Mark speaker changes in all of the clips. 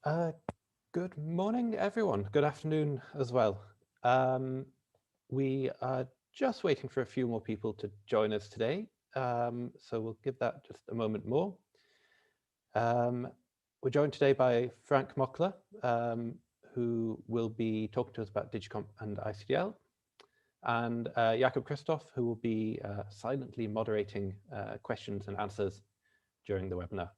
Speaker 1: Uh, Good morning, everyone. Good afternoon as well. We are just waiting for a few more people to join us today, so we'll give that just a moment more. We're joined today by Frank Mockler, who will be talking to us about DigComp and ICDL, and Jakob Christoph, who will be silently moderating questions and answers during the webinar.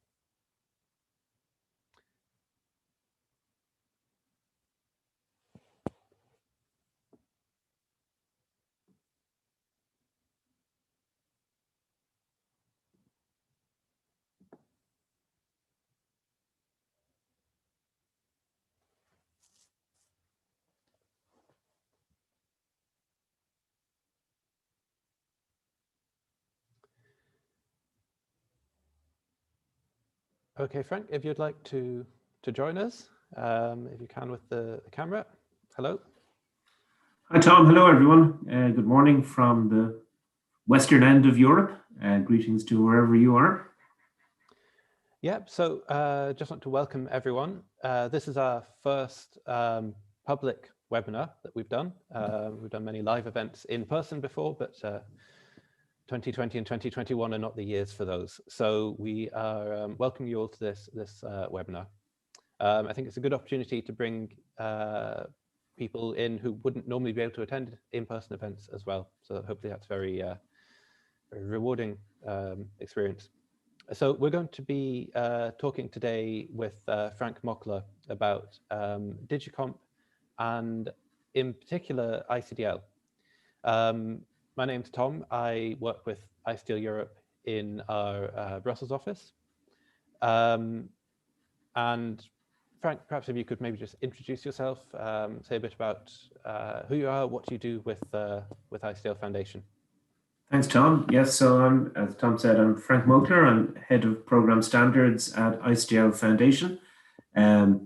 Speaker 1: Okay, Frank, if you'd like to join us, if you can with the camera. Hello.
Speaker 2: Hi, Tom. Hello, everyone. Good morning from the western end of Europe. Greetings to wherever you are.
Speaker 1: Yeah, so just want to welcome everyone. This is our first public webinar that we've done. We've done many live events in person before, but 2020 and 2021 are not the years for those. So we are welcoming you all to this webinar. I think it's a good opportunity to bring people in who wouldn't normally be able to attend in-person events as well. So hopefully that's very, very rewarding experience. So we're going to be talking today with Frank Mockler about DigComp and in particular ICDL. My name's Tom. I work with ICDL Europe in our Brussels office. And Frank, perhaps if you could maybe just introduce yourself, say a bit about who you are, what you do with ICDL Foundation.
Speaker 2: Thanks, Tom. Yes, so as Tom said, I'm Frank Mockler. I'm Head of Program Standards at ICDL Foundation. For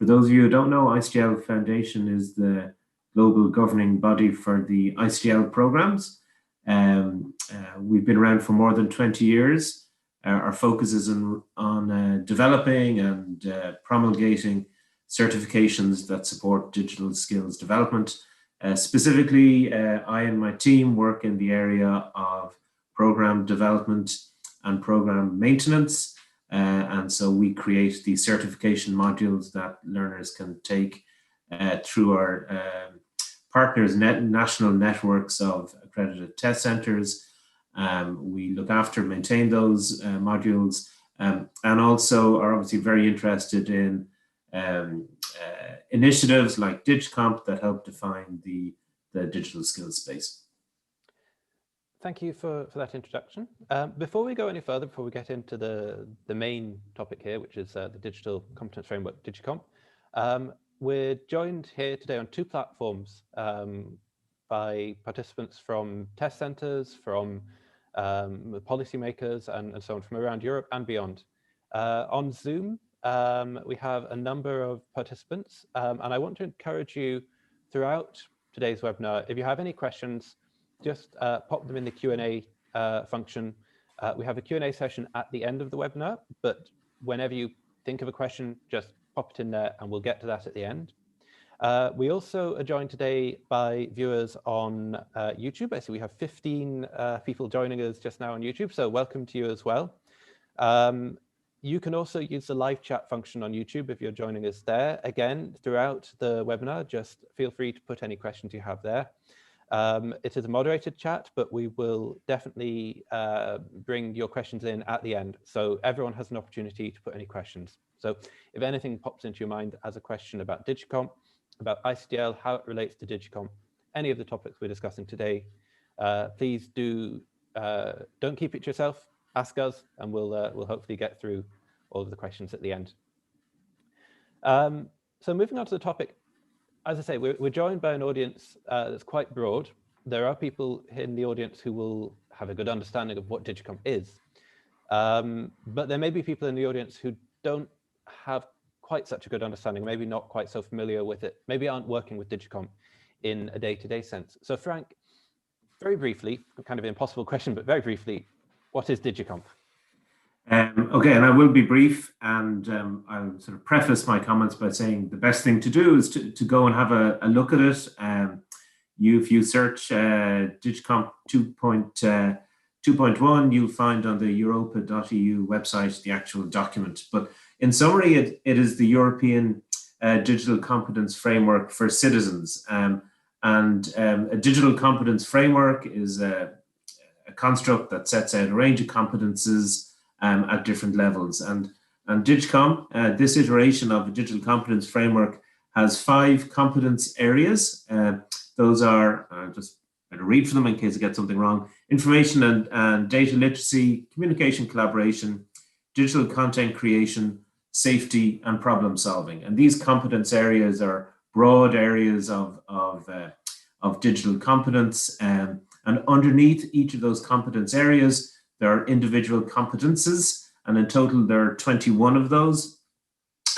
Speaker 2: those of you who don't know, ICDL Foundation is the global governing body for the ICDL programs. We've been around for more than 20 years. Our focus is on developing and promulgating certifications that support digital skills development. Specifically, I and my team work in the area of program development and program maintenance. And so we create the certification modules that learners can take through our partners' national networks of accredited test centers. We look after, maintain those modules, and also are obviously very interested in initiatives like DigComp that help define the digital skills space.
Speaker 1: Thank you for that introduction. Before we go any further, before we get into the main topic here, which is the Digital Competence Framework, DigComp, we're joined here today on two platforms by participants from test centers, from policymakers, and so on, from around Europe and beyond. On Zoom, we have a number of participants, and I want to encourage you throughout today's webinar, if you have any questions, just pop them in the Q&A function. We have a Q&A session at the end of the webinar, but whenever you think of a question, just pop it in there and we'll get to that at the end. We also are joined today by viewers on YouTube. I see we have 15 people joining us just now on YouTube, so welcome to you as well. You can also use the live chat function on YouTube if you're joining us there. Again, throughout the webinar, just feel free to put any questions you have there. It is a moderated chat, but we will definitely bring your questions in at the end. So everyone has an opportunity to put any questions. So if anything pops into your mind as a question about DigComp, about ICDL, how it relates to DigComp, any of the topics we're discussing today, please don't keep it to yourself. Ask us, and we'll hopefully get through all of the questions at the end. So moving on to the topic, as I say, we're joined by an audience that's quite broad. There are people in the audience who will have a good understanding of what DigComp is, but there may be people in the audience who don't have quite such a good understanding, maybe not quite so familiar with it, maybe aren't working with DigComp in a day-to-day sense. So Frank, very briefly, kind of an impossible question, but very briefly, what is DigComp?
Speaker 2: Okay, and I will be brief, and I'll sort of preface my comments by saying the best thing to do is to go and have a look at it. If you search DigComp 2.1, you'll find on the europa.eu website the actual document. But in summary, it is the European Digital Competence Framework for Citizens. A digital competence framework is a construct that sets out a range of competences at different levels. And DigComp, this iteration of the Digital Competence Framework, has 5 competence areas. Those are, just better read for them in case I get something wrong: information and data literacy, communication collaboration, digital content creation, safety, and problem solving. And these competence areas are broad areas of digital competence. And underneath each of those competence areas, there are individual competences, and in total there are 21 of those,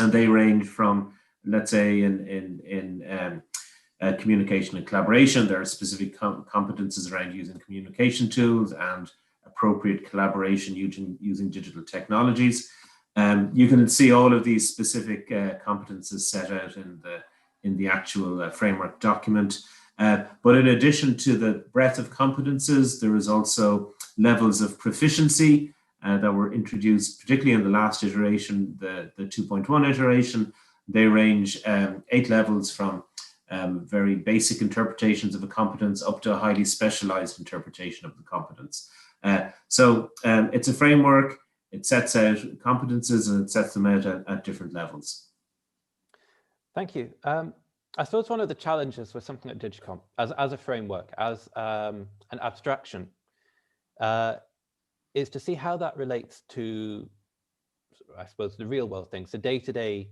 Speaker 2: and they range from, let's say, in communication and collaboration, there are specific competences around using communication tools and appropriate collaboration using digital technologies. You can see all of these specific competences set out in the actual framework document. But in addition to the breadth of competences, there is also levels of proficiency that were introduced, particularly in the last iteration, the 2.1 iteration. They range 8 levels from very basic interpretations of a competence up to a highly specialized interpretation of the competence. So it's a framework. It sets out competences and it sets them out at different levels.
Speaker 1: Thank you. I suppose one of the challenges with something like DigComp as a framework, as an abstraction, is to see how that relates to, I suppose, the real world things, the day-to-day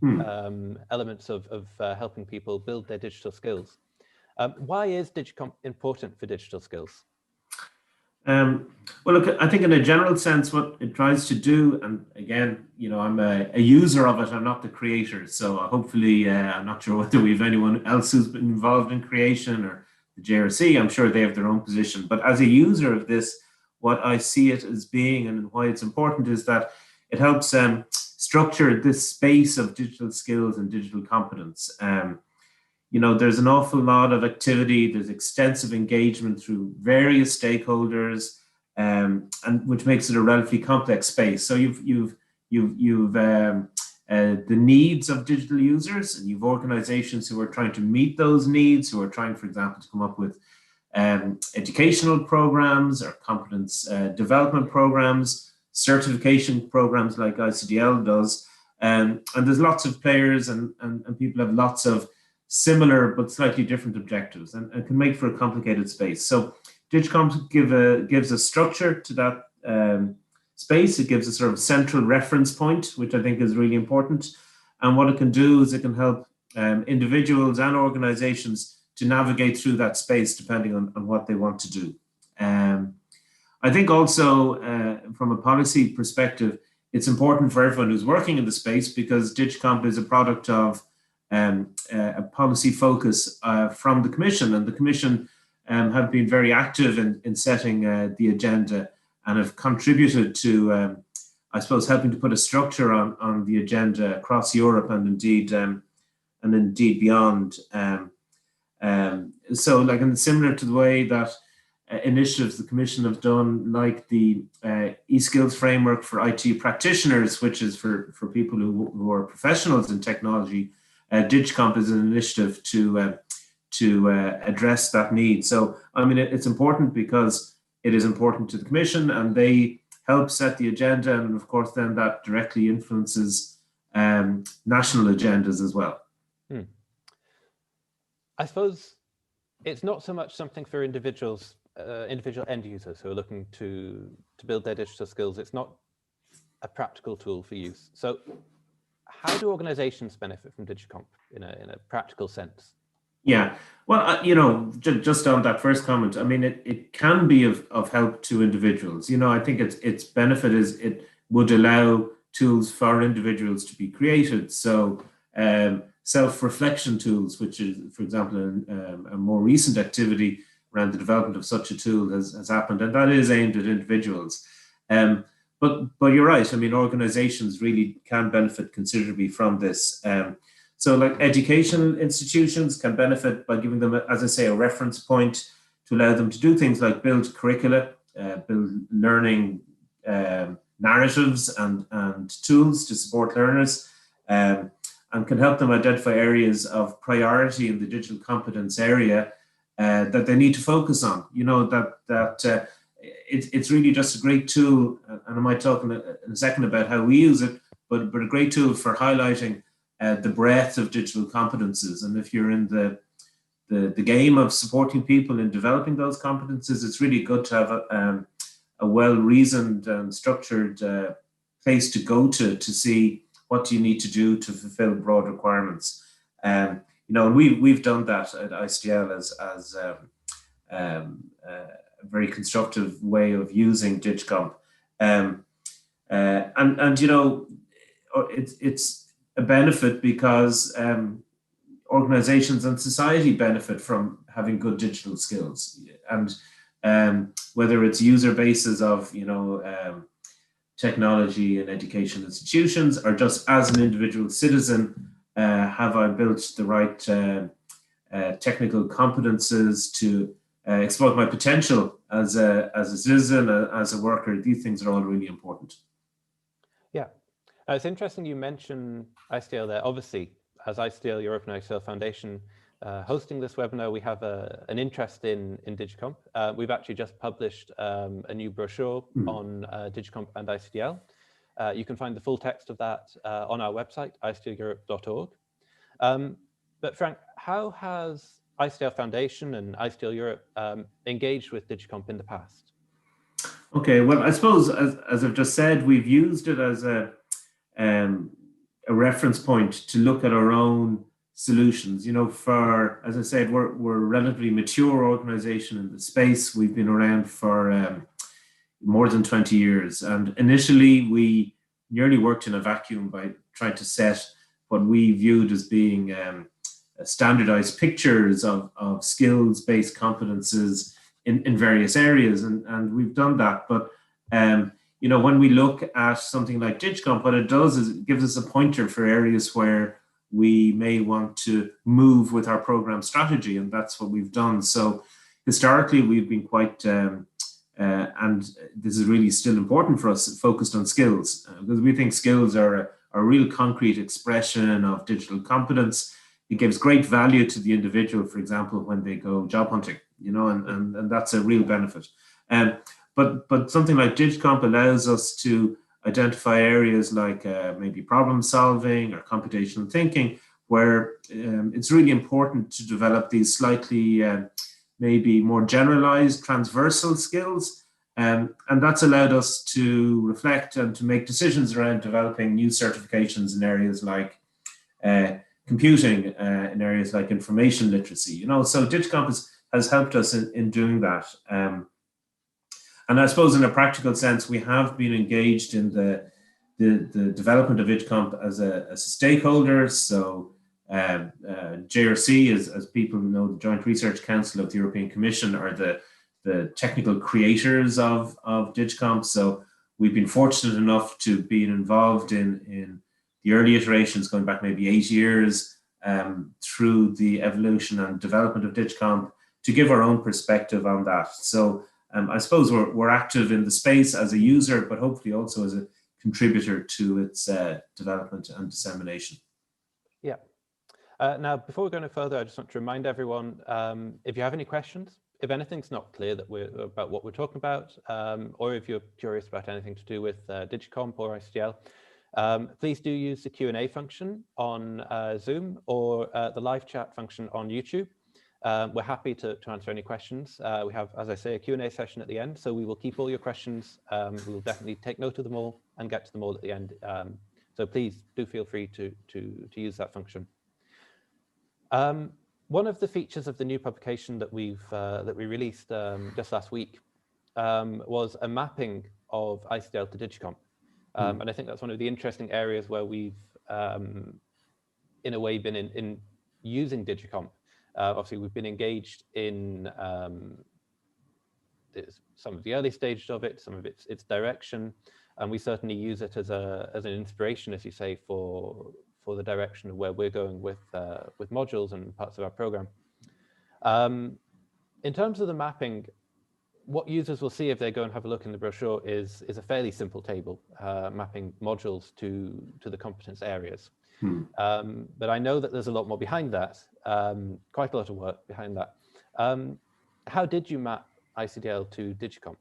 Speaker 1: elements of helping people build their digital skills. Why is DigComp important for digital skills?
Speaker 2: Well, look, I think in a general sense, what it tries to do, and again, you know, I'm a user of it, I'm not the creator, so hopefully, I'm not sure whether we have anyone else who's been involved in creation or the JRC. I'm sure they have their own position, but as a user of this, what I see it as being and why it's important is that it helps structure this space of digital skills and digital competence. You know, there's an awful lot of activity, there's extensive engagement through various stakeholders, and which makes it a relatively complex space. So you've the needs of digital users, and you've organizations who are trying to meet those needs, who are trying, for example, to come up with educational programs or competence development programs, certification programs like ICDL does. And there's lots of players and people have lots of similar but slightly different objectives, and can make for a complicated space. So DigComp gives a structure to that space. It gives a sort of central reference point, which I think is really important. And what it can do is it can help individuals and organizations to navigate through that space depending on what they want to do. I think also from a policy perspective, it's important for everyone who's working in the space, because DigComp is a product of a policy focus from the Commission, and the Commission have been very active in setting the agenda and have contributed to, I suppose, helping to put a structure on the agenda across Europe and indeed beyond. So, like, and similar to the way that initiatives the Commission have done, like the e-skills framework for IT practitioners, which is for people who are professionals in technology. DigComp is an initiative to address that need. So, I mean, it's important because it is important to the Commission, and they help set the agenda, and of course, then that directly influences national agendas as well.
Speaker 1: I suppose it's not so much something for individuals, individual end users who are looking to build their digital skills. It's not a practical tool for use. So how do organizations benefit from DigComp in a practical sense?
Speaker 2: Yeah, well, you know, just on that first comment, I mean, it can be of help to individuals. You know, I think its benefit is it would allow tools for individuals to be created. So self-reflection tools, which is, for example, a more recent activity around the development of such a tool has happened, and that is aimed at individuals. But but you're right. I mean, organizations really can benefit considerably from this. So like educational institutions can benefit by giving them, as I say, a reference point to allow them to do things like build curricula, build learning narratives and tools to support learners, and can help them identify areas of priority in the digital competence area that they need to focus on. You know, it's really just a great tool, and I might talk in a second about how we use it, but a great tool for highlighting the breadth of digital competences. And if you're in the game of supporting people in developing those competences, it's really good to have a well-reasoned and structured place to go to see what you need to do to fulfill broad requirements. You know, and we've done that at ICDL as a very constructive way of using DigComp. And you know, it's a benefit because organizations and society benefit from having good digital skills. And whether it's user bases of, you know, technology and education institutions, or just as an individual citizen, have I built the right technical competences to exploit my potential as a citizen, as a worker? These things are all really important.
Speaker 1: Yeah, it's interesting you mention ICDL there. Obviously, as ICDL Europe and ICDL Foundation hosting this webinar, we have an interest in DigComp. We've actually just published a new brochure on DigComp and ICDL. You can find the full text of that on our website, icdleurope.org. But Frank, how has ICDL Foundation and ICDL Europe engaged with DigComp in the past?
Speaker 2: Okay, well, I suppose, as I've just said, we've used it as a reference point to look at our own solutions. You know, as I said, we're a relatively mature organization in the space. We've been around for more than 20 years. And initially, we nearly worked in a vacuum by trying to set what we viewed as being standardized pictures of skills-based competences in various areas. And we've done that. But you know, when we look at something like DigComp, what it does is it gives us a pointer for areas where we may want to move with our program strategy, and that's what we've done. So historically, we've been quite, and this is really still important for us, focused on skills, because we think skills are a real concrete expression of digital competence. It gives great value to the individual, for example, when they go job hunting, you know, and that's a real benefit. But something like DigComp allows us to identify areas like maybe problem solving or computational thinking, where it's really important to develop these slightly maybe more generalized transversal skills. And that's allowed us to reflect and to make decisions around developing new certifications in areas like computing, in areas like information literacy. You know, so DigComp has helped us in doing that. And I suppose in a practical sense, we have been engaged in the development of DigComp as a stakeholder. So JRC, as people know, the Joint Research Council of the European Commission, are the technical creators of DigComp. So we've been fortunate enough to be involved in the early iterations, going back maybe 8 years, through the evolution and development of DigComp, to give our own perspective on that. So I suppose we're active in the space as a user, but hopefully also as a contributor to its development and dissemination.
Speaker 1: Yeah. Now, before we go any further, I just want to remind everyone, if you have any questions, if anything's not clear about what we're talking about, or if you're curious about anything to do with DigComp or ICDL, please do use the Q&A function on Zoom or the live chat function on YouTube. We're happy to answer any questions. We have, as I say, a Q&A session at the end, so we will keep all your questions. We will definitely take note of them all and get to them all at the end. So please do feel free to use that function. One of the features of the new publication that we released just last week was a mapping of ICDL to DigComp. And I think that's one of the interesting areas where we've, in a way, been in using DigComp. Obviously, we've been engaged in some of the early stages of it, some of its direction, and we certainly use it as an inspiration, as you say, for the direction of where we're going with modules and parts of our program. In terms of the mapping, what users will see if they go and have a look in the brochure is a fairly simple table mapping modules to the competence areas. But I know that there's a lot more behind that, quite a lot of work behind that. How did you map ICDL to DigComp?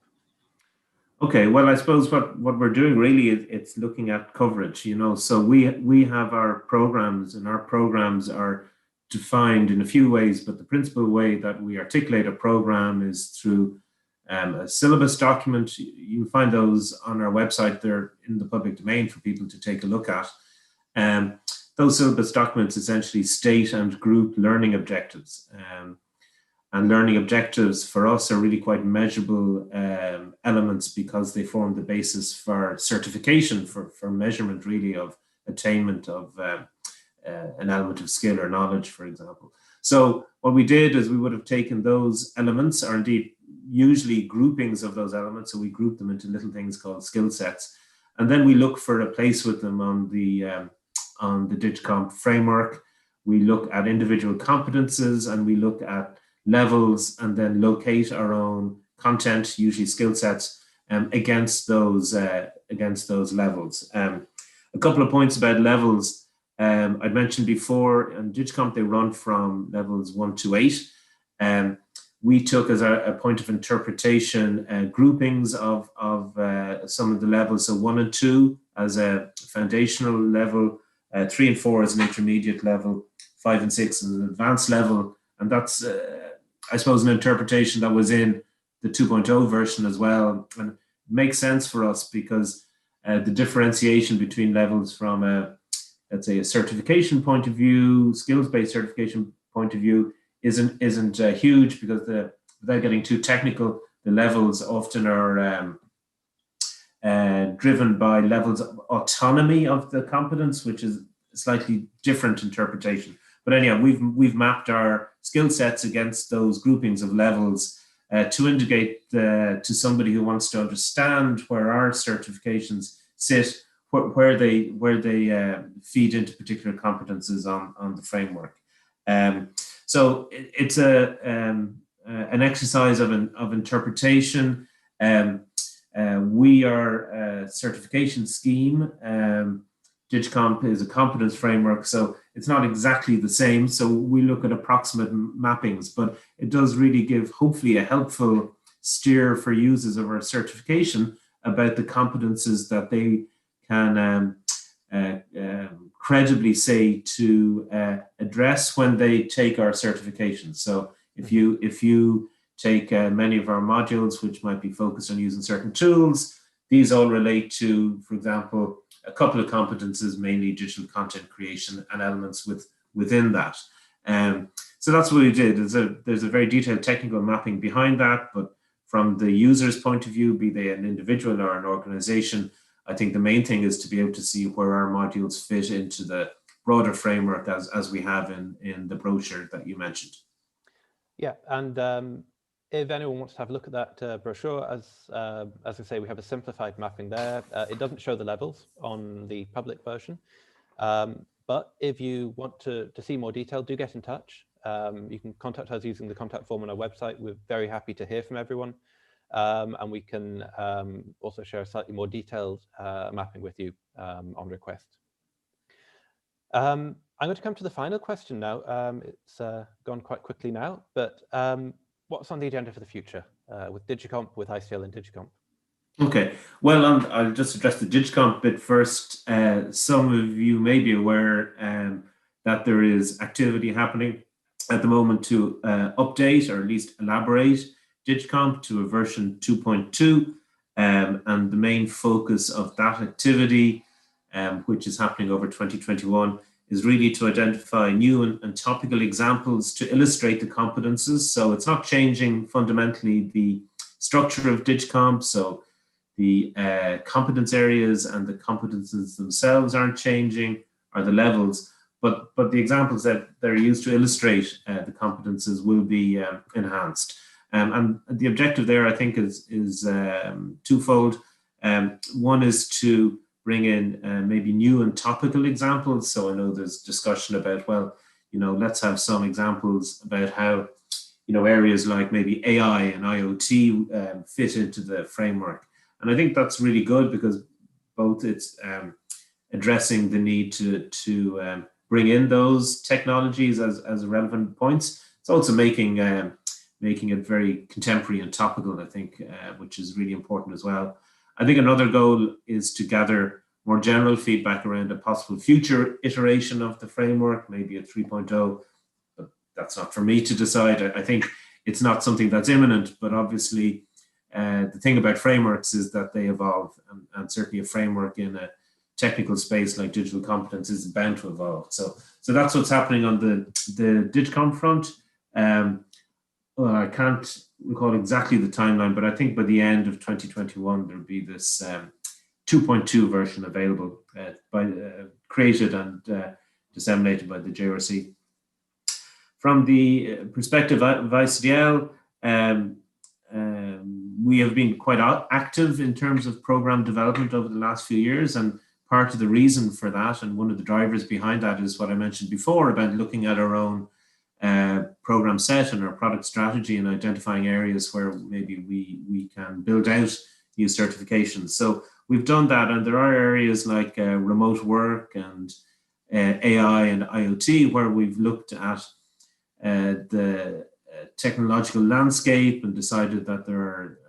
Speaker 2: Okay, well, I suppose what we're doing really is it's looking at coverage, you know. So we have our programs, and our programs are defined in a few ways, but the principal way that we articulate a program is through a syllabus document. You'll find those on our website. They're in the public domain for people to take a look at. Those syllabus documents essentially state and group learning objectives. And learning objectives for us are really quite measurable elements, because they form the basis for certification, for measurement really of attainment of an element of skill or knowledge, for example. So what we did is we would have taken those elements, or indeed usually groupings of those elements, so we group them into little things called skill sets, and then we look for a place with them on the DigComp framework. We look at individual competences, and we look at levels, and then locate our own content, usually skill sets, against those levels. A couple of points about levels. I'd mentioned before, in DigComp, they run from levels 1 to 8. We took as a point of interpretation groupings of some of the levels. So 1 and 2 as a foundational level, 3 and 4 as an intermediate level, 5 and 6 as an advanced level. And that's, I suppose, an interpretation that was in the 2.0 version as well. And it makes sense for us because the differentiation between levels from let's say a certification point of view, skills-based certification point of view, isn't huge, because without getting too technical, the levels often are driven by levels of autonomy of the competence, which is a slightly different interpretation. But anyhow, we've mapped our skill sets against those groupings of levels to indicate to somebody who wants to understand where our certifications sit, where they feed into particular competences on the framework. So it's an exercise of interpretation. We are a certification scheme. DigComp is a competence framework, so it's not exactly the same. So we look at approximate mappings, but it does really give, hopefully, a helpful steer for users of our certification about the competences that they can credibly say to address when they take our certification. So if you take many of our modules, which might be focused on using certain tools, these all relate to, for example, a couple of competences, mainly digital content creation and elements within that. So that's what we did. There's a very detailed technical mapping behind that, but from the user's point of view, be they an individual or an organization, I think the main thing is to be able to see where our modules fit into the broader framework as we have in the brochure that you mentioned.
Speaker 1: Yeah, and if anyone wants to have a look at that brochure, as I say, we have a simplified mapping there. It doesn't show the levels on the public version, but if you want to see more detail, do get in touch. You can contact us using the contact form on our website. We're very happy to hear from everyone. And we can also share a slightly more detailed mapping with you on request. I'm going to come to the final question now. It's gone quite quickly now, but what's on the agenda for the future with DigComp, with ICDL and DigComp? Okay,
Speaker 2: well, I'll just address the DigComp bit first. Some of you may be aware that there is activity happening at the moment to update, or at least elaborate, DigComp to a version 2.2, and the main focus of that activity, which is happening over 2021, is really to identify new and topical examples to illustrate the competences. So it's not changing fundamentally the structure of DigComp. So the competence areas and the competences themselves aren't changing, or the levels, but the examples that they're used to illustrate the competences will be enhanced. And the objective there, I think, is twofold. One is to bring in maybe new and topical examples. So I know there's discussion about, well, let's have some examples about how, areas like maybe AI and IoT fit into the framework. And I think that's really good because both it's addressing the need to bring in those technologies as relevant points. It's also making it very contemporary and topical, I think, which is really important as well. I think another goal is to gather more general feedback around a possible future iteration of the framework, maybe a 3.0, but that's not for me to decide. I think it's not something that's imminent, but obviously the thing about frameworks is that they evolve, and certainly a framework in a technical space like digital competence is bound to evolve. So that's what's happening on the DigComp front. Well, I can't recall exactly the timeline, but I think by the end of 2021, there'll be this 2.2 version available, created and disseminated by the JRC. From the perspective of ICDL, we have been quite active in terms of program development over the last few years, and part of the reason for that, and one of the drivers behind that, is what I mentioned before about looking at our own program set and our product strategy and identifying areas where maybe we can build out new certifications. So we've done that, and there are areas like remote work and AI and IoT where we've looked at the technological landscape and decided that there are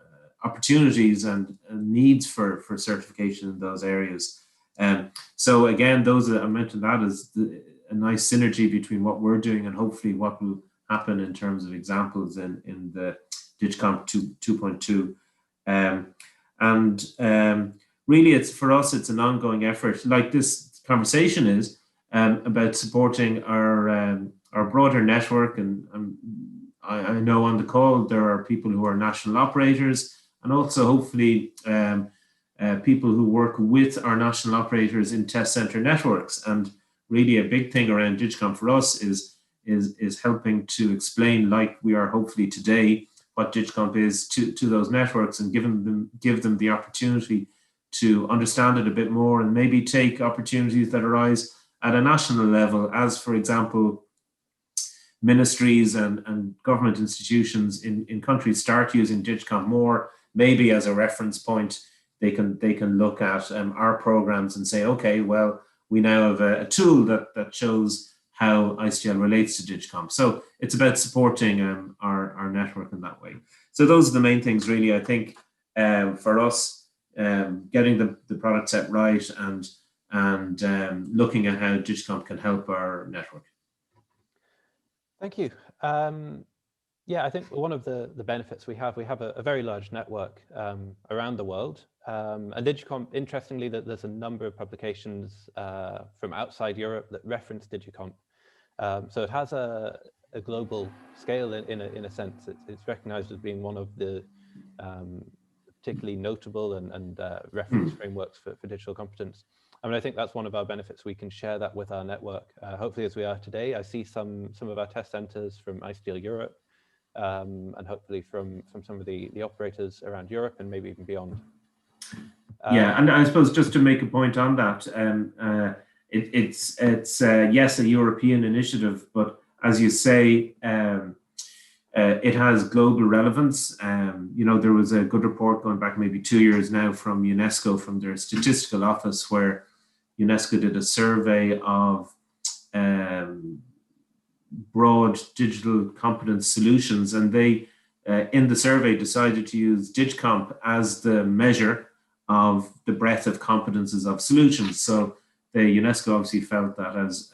Speaker 2: opportunities and needs for certification in those areas. So again, those I mentioned that as a nice synergy between what we're doing and hopefully what will happen in terms of examples in the DigComp 2.2. Really, it's for us, it's an ongoing effort, like this conversation is, about supporting our broader network. And I know on the call there are people who are national operators, and also hopefully people who work with our national operators in test center networks. And really a big thing around DigComp for us is helping to explain, like we are hopefully today, what DigComp is to those networks, and give them the opportunity to understand it a bit more, and maybe take opportunities that arise at a national level, as for example, ministries and government institutions in countries start using DigComp more. Maybe as a reference point, they can look at our programs and say, okay, well, we now have a tool that shows how ICDL relates to DigComp. So it's about supporting our network in that way. So those are the main things, really, I think, for us, getting the product set right and looking at how DigComp can help our network.
Speaker 1: Thank you. Yeah, I think one of the benefits we have a very large network around the world. And DigComp, interestingly, that there's a number of publications from outside Europe that reference DigComp. So it has a global scale in a sense. It's recognized as being one of the particularly notable and reference frameworks for digital competence. I mean, I think that's one of our benefits. We can share that with our network. Hopefully, as we are today, I see some of our test centers from ICDL Europe, and hopefully from some of the operators around Europe and maybe even beyond.
Speaker 2: Yeah, and I suppose just to make a point on that, it's yes, a European initiative, but as you say, it has global relevance. There was a good report going back maybe 2 years now from UNESCO, from their statistical office, where UNESCO did a survey of broad digital competence solutions, and they, in the survey, decided to use DigComp as the measure of the breadth of competences of solutions. So the UNESCO obviously felt that as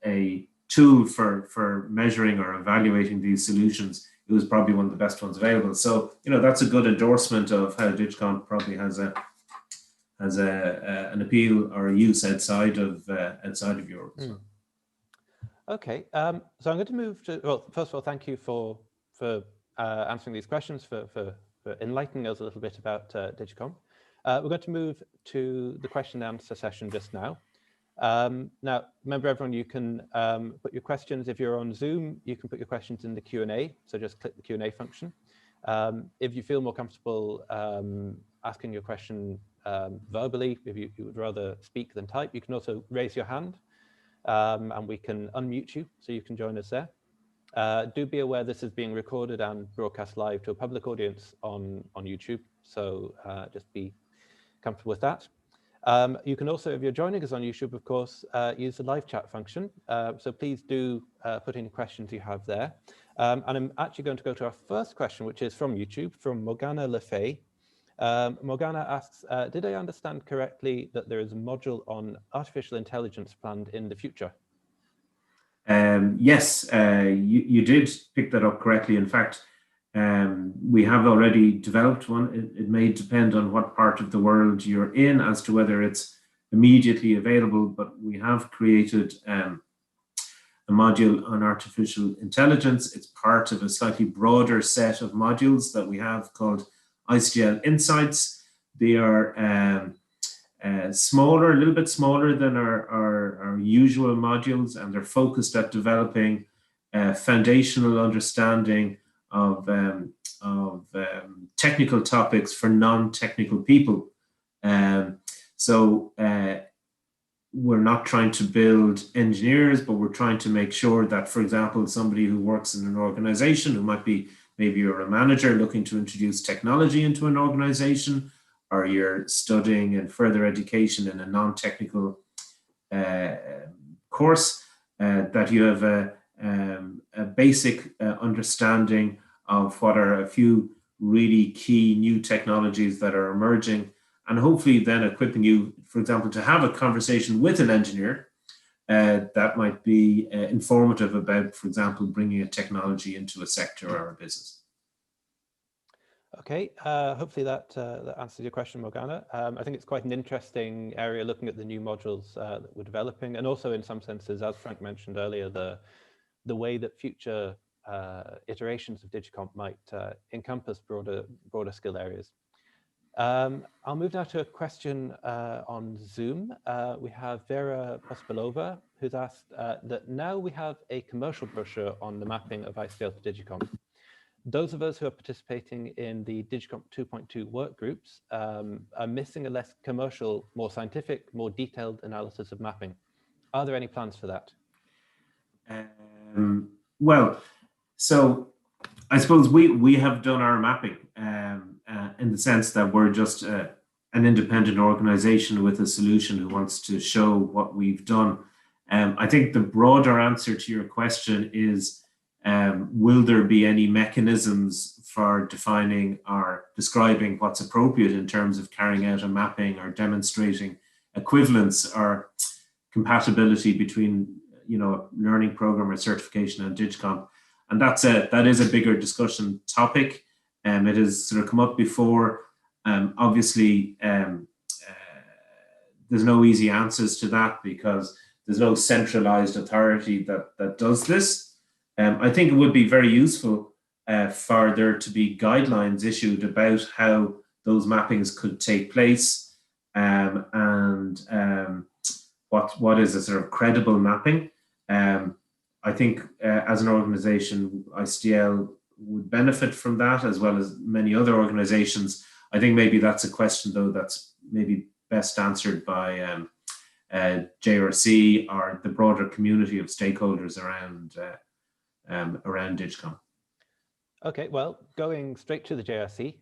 Speaker 2: a tool for measuring or evaluating these solutions, it was probably one of the best ones available. So that's a good endorsement of how DigComp probably has an appeal or a use outside of Europe. So.
Speaker 1: Okay, so I'm going to move to, well, first of all, thank you for answering these questions, for enlightening us a little bit about DigComp. We're going to move to the question and answer session just now. Now, remember everyone, you can put your questions, if you're on Zoom, you can put your questions in the Q&A, so just click the Q&A function. If you feel more comfortable asking your question verbally, if you would rather speak than type, you can also raise your hand and we can unmute you so you can join us there. Do be aware this is being recorded and broadcast live to a public audience on YouTube, so just be comfortable with that. You can also, if you're joining us on YouTube, of course, use the live chat function. So please do put any questions you have there. And I'm actually going to go to our first question, which is from YouTube, from Morgana Lefay. Morgana asks, did I understand correctly that there is a module on artificial intelligence planned in the future?
Speaker 2: Yes, you did pick that up correctly. In fact, we have already developed one. It may depend on what part of the world you're in as to whether it's immediately available, but we have created a module on artificial intelligence. It's part of a slightly broader set of modules that we have called ICDL Insights. They are smaller, a little bit smaller than our usual modules, and they're focused at developing foundational understanding of technical topics for non-technical people. So we're not trying to build engineers, but we're trying to make sure that, for example, somebody who works in an organization, who might be, maybe you're a manager looking to introduce technology into an organization, or you're studying in further education in a non-technical course, that you have a basic understanding of what are a few really key new technologies that are emerging, and hopefully then equipping you, for example, to have a conversation with an engineer that might be informative about, for example, bringing a technology into a sector or a business.
Speaker 1: Okay, hopefully that answers your question, Morgana. I think it's quite an interesting area looking at the new modules that we're developing, and also in some senses, as Frank mentioned earlier, the way that future iterations of DigComp might encompass broader skill areas. I'll move now to a question on Zoom. We have Vera Pospilova, who's asked that now we have a commercial brochure on the mapping of ICDL to DigComp. Those of us who are participating in the DigComp 2.2 work groups are missing a less commercial, more scientific, more detailed analysis of mapping. Are there any plans for that?
Speaker 2: Well, so I suppose we have done our mapping in the sense that we're just an independent organization with a solution who wants to show what we've done. I think the broader answer to your question is, will there be any mechanisms for defining or describing what's appropriate in terms of carrying out a mapping or demonstrating equivalence or compatibility between, you know, a learning program or certification and DigComp? And that is a bigger discussion topic. It has sort of come up before. Obviously, there's no easy answers to that because there's no centralized authority that does this. I think it would be very useful for there to be guidelines issued about how those mappings could take place, and what is a sort of credible mapping. I think as an organization, ICDL would benefit from that, as well as many other organizations. I think maybe that's a question, though, that's maybe best answered by JRC or the broader community of stakeholders around DigComp. Okay,
Speaker 1: well, going straight to the JRC,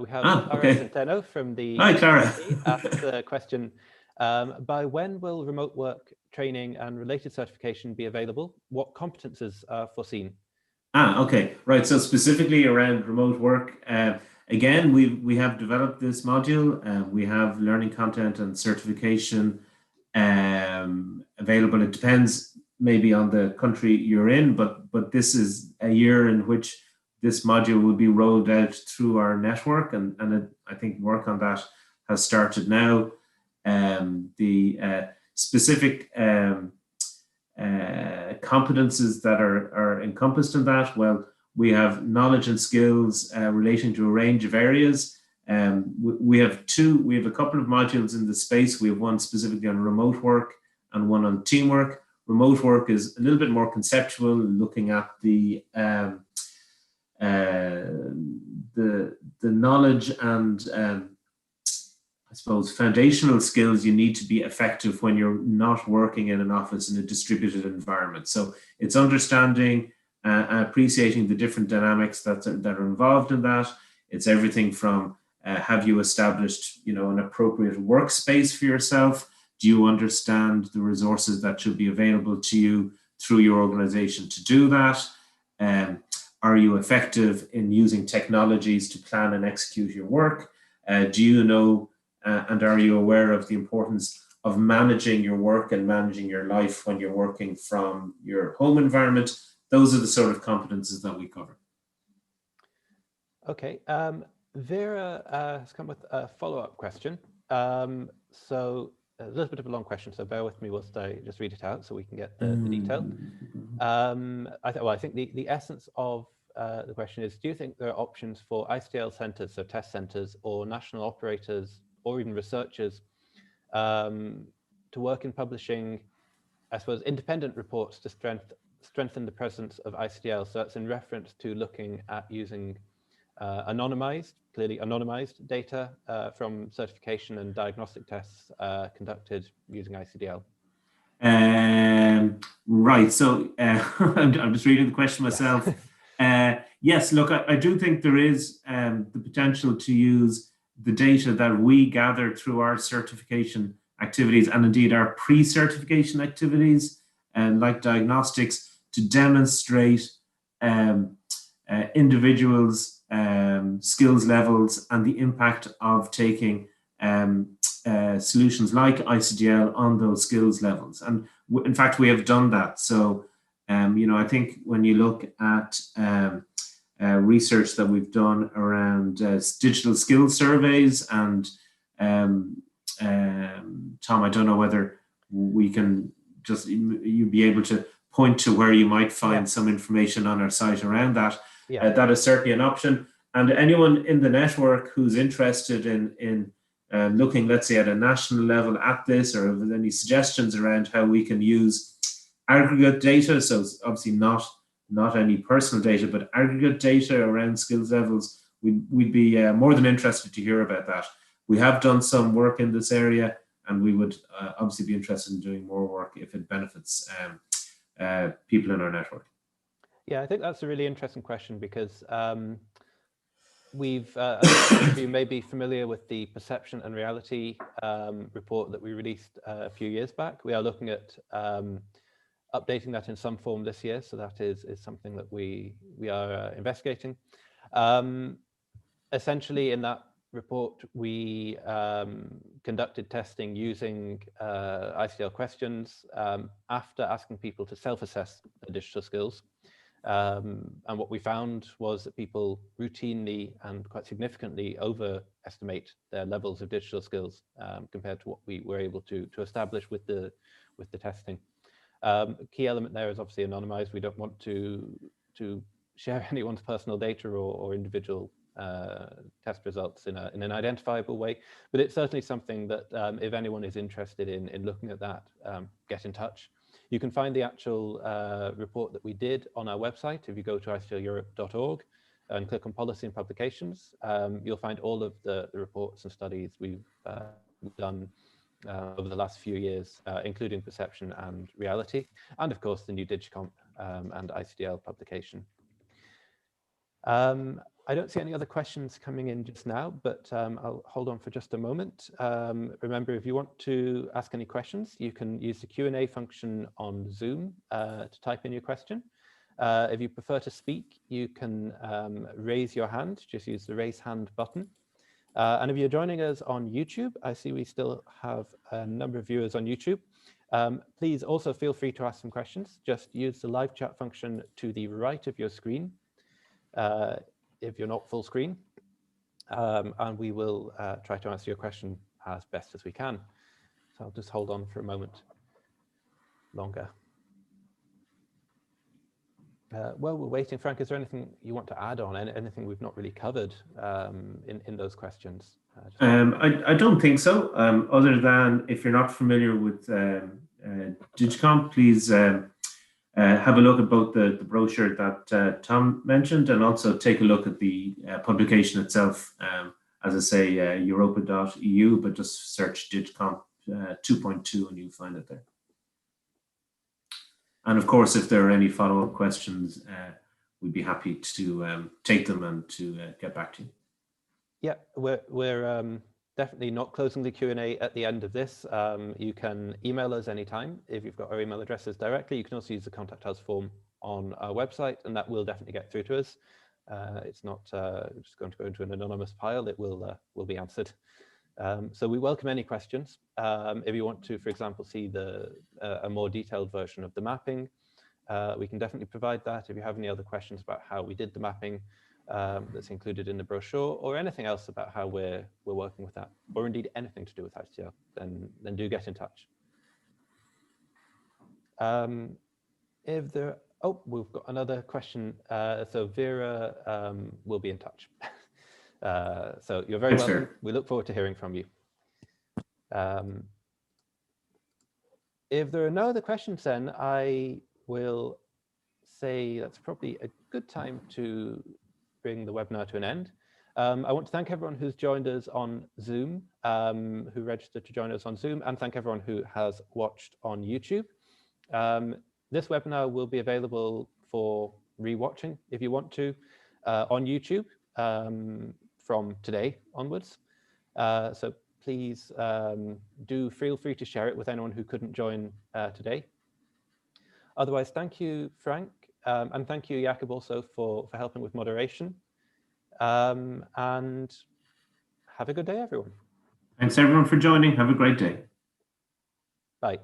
Speaker 1: we have Clara Centeno from the
Speaker 2: Hi, Clara.
Speaker 1: asked the question, by when will remote work training and related certification be available? What competences are foreseen?
Speaker 2: Okay, right. So specifically around remote work, again, we have developed this module. We have learning content and certification available. It depends maybe on the country you're in, but this is a year in which this module will be rolled out through our network, and I think work on that has started now. The specific competences that are encompassed in that, well, we have knowledge and skills relating to a range of areas. We have a couple of modules in the space. We have one specifically on remote work and one on teamwork. Remote work is a little bit more conceptual, looking at the knowledge and I suppose foundational skills you need to be effective when you're not working in an office in a distributed environment. So it's understanding and appreciating the different dynamics that are involved in that. It's everything from have you established, an appropriate workspace for yourself? Do you understand the resources that should be available to you through your organization to do that? Are you effective in using technologies to plan and execute your work? Do you know and are you aware of the importance of managing your work and managing your life when you're working from your home environment? Those are the sort of competences that we cover.
Speaker 1: Okay, Vera has come with a follow-up question. So a little bit of a long question, so bear with me whilst I just read it out so we can get the detail. I think the essence of the question is, do you think there are options for ICDL centers, so test centers, or national operators, or even researchers to work in publishing, I suppose, independent reports to strengthen the presence of ICDL? So that's in reference to looking at using clearly anonymized data from certification and diagnostic tests conducted using ICDL.
Speaker 2: Right, so I'm just reading the question myself. Yes, look, I do think there is the potential to use the data that we gather through our certification activities and indeed our pre-certification activities, like diagnostics, to demonstrate individuals' skills levels and the impact of taking solutions like ICDL on those skills levels. And in fact, we have done that. So, I think when you look at research that we've done around digital skills surveys, and Tom, I don't know whether we can just, you'd be able to point to where you might find some information on our site around that. That is certainly an option. And anyone in the network who's interested in looking, let's say, at a national level at this, or if there's any suggestions around how we can use aggregate data, so obviously not any personal data, but aggregate data around skills levels, we'd be more than interested to hear about that. We have done some work in this area, and we would obviously be interested in doing more work if it benefits people in our network.
Speaker 1: Yeah, I think that's a really interesting question, because we've, some of you may be familiar with the Perception and Reality report that we released a few years back. We are looking at updating that in some form this year, so that is something that we are investigating. Essentially, in that report, we conducted testing using ICDL questions after asking people to self-assess their digital skills. And what we found was that people routinely and quite significantly overestimate their levels of digital skills compared to what we were able to establish with the testing. Key element there is obviously anonymized. We don't want to share anyone's personal data or individual test results in an identifiable way, but it's certainly something that if anyone is interested in looking at that, get in touch. You can find the actual report that we did on our website. If you go to icdleurope.org and click on Policy and Publications, you'll find all of the reports and studies we've done over the last few years, including Perception and Reality, and of course the new DigComp and ICDL publication. I don't see any other questions coming in just now, but I'll hold on for just a moment. Remember, if you want to ask any questions, you can use the Q&A function on Zoom to type in your question. If you prefer to speak, you can raise your hand, just use the raise hand button. And if you're joining us on YouTube, I see we still have a number of viewers on YouTube. Please also feel free to ask some questions. Just use the live chat function to the right of your screen if you're not full screen, and we will try to answer your question as best as we can. So I'll just hold on for a moment longer. While we're waiting, Frank, is there anything you want to add on? Anything we've not really covered in those questions?
Speaker 2: I don't think so, other than if you're not familiar with DigComp, please have a look at both the brochure that Tom mentioned, and also take a look at the publication itself. As I say, europa.eu, but just search DigComp 2.2 and you'll find it there. And of course, if there are any follow-up questions, we'd be happy to take them and to get back to you.
Speaker 1: Yeah, we're definitely not closing the Q&A at the end of this. You can email us anytime if you've got our email addresses directly. You can also use the Contact Us form on our website, and that will definitely get through to us. It's not just going to go into an anonymous pile. It will be answered. So we welcome any questions. If you want to, for example, see a more detailed version of the mapping, we can definitely provide that. If you have any other questions about how we did the mapping, that's included in the brochure, or anything else about how we're working with that, or indeed anything to do with ICDL, then do get in touch. We've got another question. So Vera will be in touch. So you're very welcome.
Speaker 2: Sir.
Speaker 1: We look forward to hearing from you. If there are no other questions, then I will say that's probably a good time to bring the webinar to an end. I want to thank everyone who's joined us on Zoom, who registered to join us on Zoom, and thank everyone who has watched on YouTube. This webinar will be available for re-watching if you want to on YouTube from today onwards. So please do feel free to share it with anyone who couldn't join today. Otherwise, thank you, Frank, and thank you, Jakob, also for helping with moderation. And have a good day, everyone.
Speaker 2: Thanks, everyone, for joining. Have a great day.
Speaker 1: Bye.